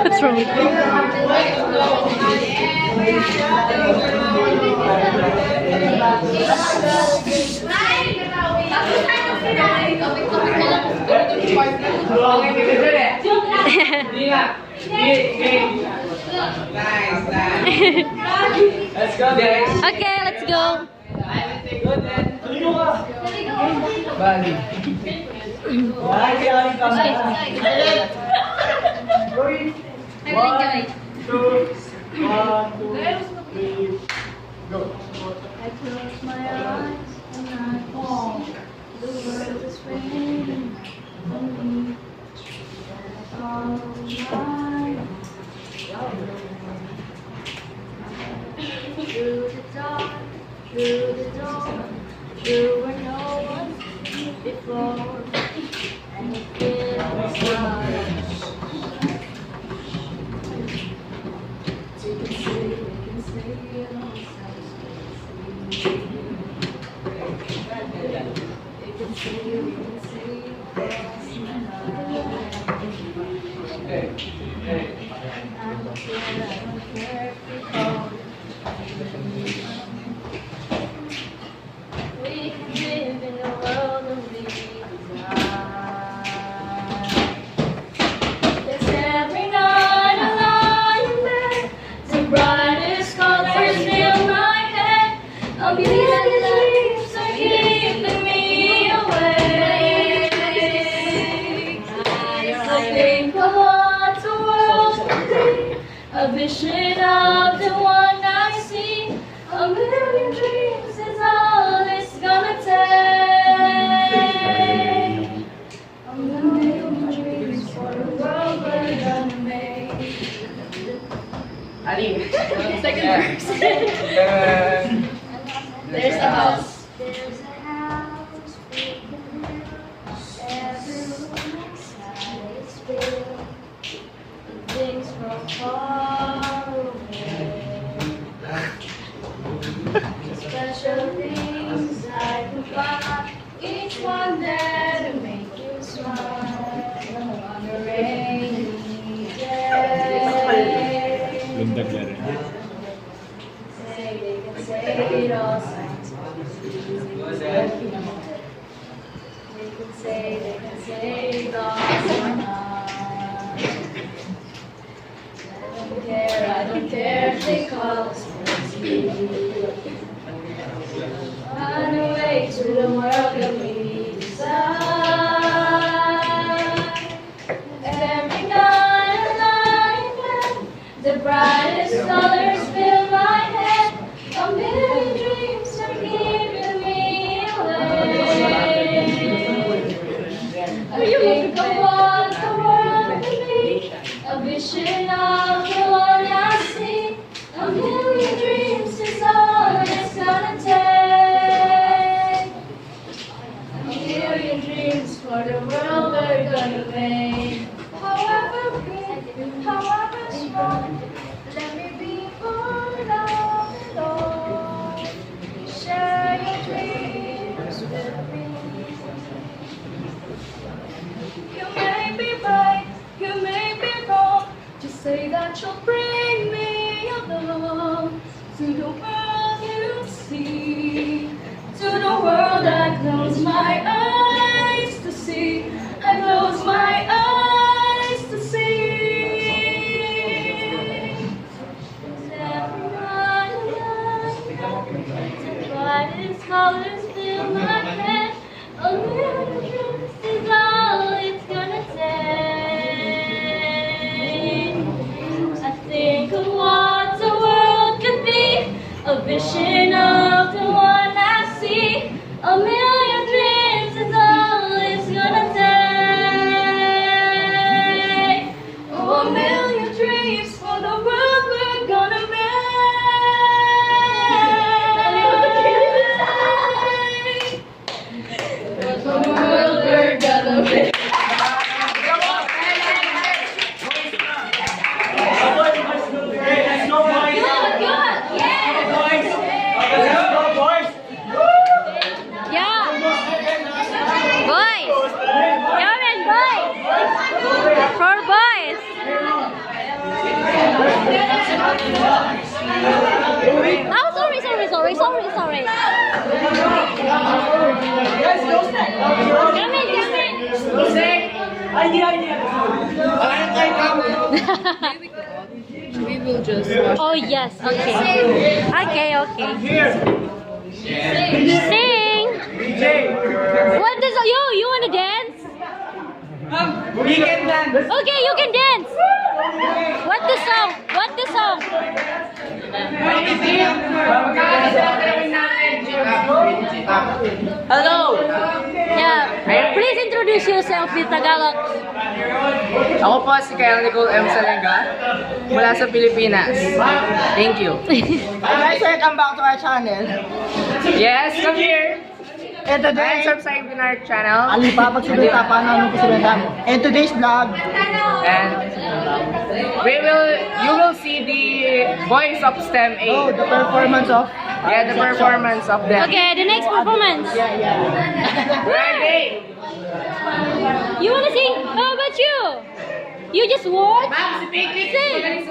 What's wrong with you? Let's go, guys. Okay, let's go. Bagi. One, two, three, go. I close my eyes and I fall. The world is fading on me. All mine. Through the dark, through the door, through where no one's been before, and it feels like we can see it all. We can live in a world of design. There's every night I lie in bed, the brightest colors fill my head. A million dreams are keeping me awake. I think of what the world could be, a vision of the one I see. A million dreams is all it's gonna take. A million dreams for the world we're gonna make. Ali. Second verse. There's a house. There's a house we can live. Everyone inside is filled with things from far away. Special things I can find, each one there to make you smile on a rainy day. They can say it all sounds they can say it all sounds. I don't care if they call us crazy. Run away to the world that we desire. Every night I lie in bed, the brightest colors fill my head. A million dreams are keeping me awake. I think of what the world could be, a vision of the one I see. A million dreams is all it's gonna take. A million dreams for the world we're gonna make. However big, however small, let me be part of it all. Share your dreams with me. You may be right, you may be wrong. Just say that you'll bring me along to the world you see, to the world I close my eyes to see. I close my eyes to see. Every night the brightest colors fill my head. A million dreams is all it's gonna take. I think of what the world could be, a vision of the one I see. A million dreams is all it's gonna take. Oh, a million dreams for the world we're gonna make. For the world we're gonna make. Yeah. We will just watch. Oh yes, okay. Okay. Sing. What does you wanna dance? We can dance. Okay, you can dance. What the song? Hello. Yeah. Please introduce yourself with Tagalog. Ako po si Kyle Nicole M. Salenga mula sa Pilipinas. Thank you. Guys, welcome back to our channel. Yes, come here. And And today, subscribe to our channel. alipapagsulita pa namin kusulita mo. And today's vlog, And you will see the voice of STEM 8. the performance of Yeah, the performance of them. Okay, the next performance. Ready? You wanna sing? How about you? You just watch? Sing.